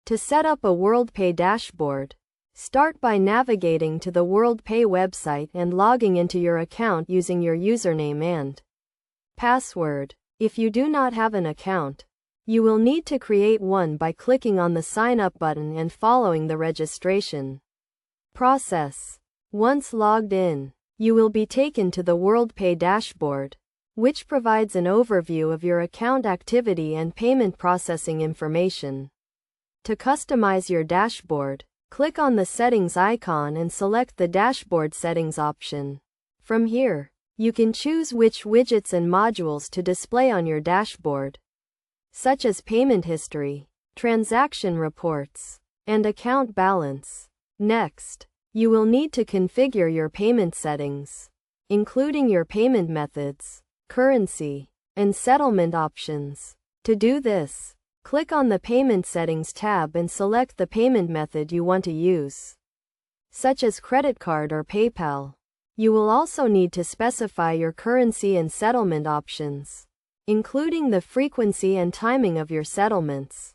To set up a WorldPay dashboard, start by navigating to the WorldPay website and logging into your account using your username and password. If you do not have an account, you will need to create one by clicking on the Sign Up button and following the registration process. Once logged in, you will be taken to the WorldPay dashboard, which provides an overview of your account activity and payment processing information. To customize your dashboard, click on the Settings icon and select the Dashboard Settings option. From here, you can choose which widgets and modules to display on your dashboard, such as payment history, transaction reports, and account balance. Next, you will need to configure your payment settings, including your payment methods, currency, and settlement options. To do this, click on the Payment Settings tab and select the payment method you want to use, such as credit card or PayPal. You will also need to specify your currency and settlement options, including the frequency and timing of your settlements.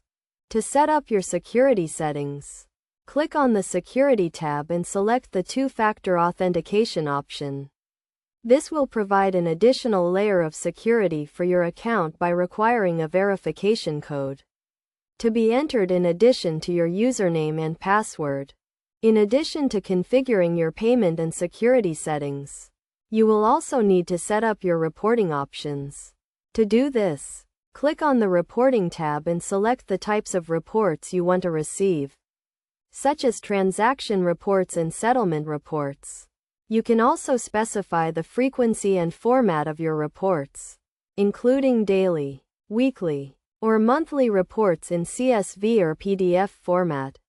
To set up your security settings, click on the Security tab and select the two-factor authentication option. This will provide an additional layer of security for your account by requiring a verification code to be entered in addition to your username and password. In addition to configuring your payment and security settings, you will also need to set up your reporting options. To do this, click on the Reporting tab and select the types of reports you want to receive, such as transaction reports and settlement reports. You can also specify the frequency and format of your reports, including daily, weekly, or monthly reports in CSV or PDF format.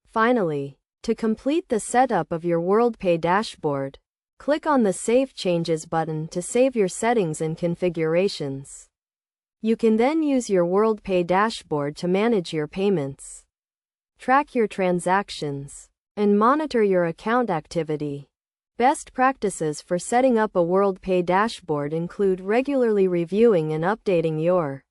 Finally, to complete the setup of your WorldPay dashboard, click on the Save Changes button to save your settings and configurations. You can then use your WorldPay dashboard to manage your payments, track your transactions, and monitor your account activity. Best practices for setting up a WorldPay dashboard include regularly reviewing and updating your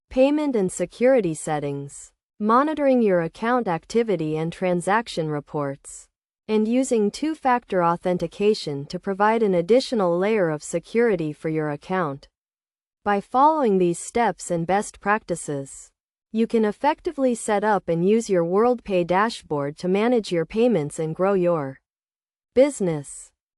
payment and security settings, monitoring your account activity and transaction reports, and using two-factor authentication to provide an additional layer of security for your account. By following these steps and best practices, you can effectively set up and use your WorldPay dashboard to manage your payments and grow your business.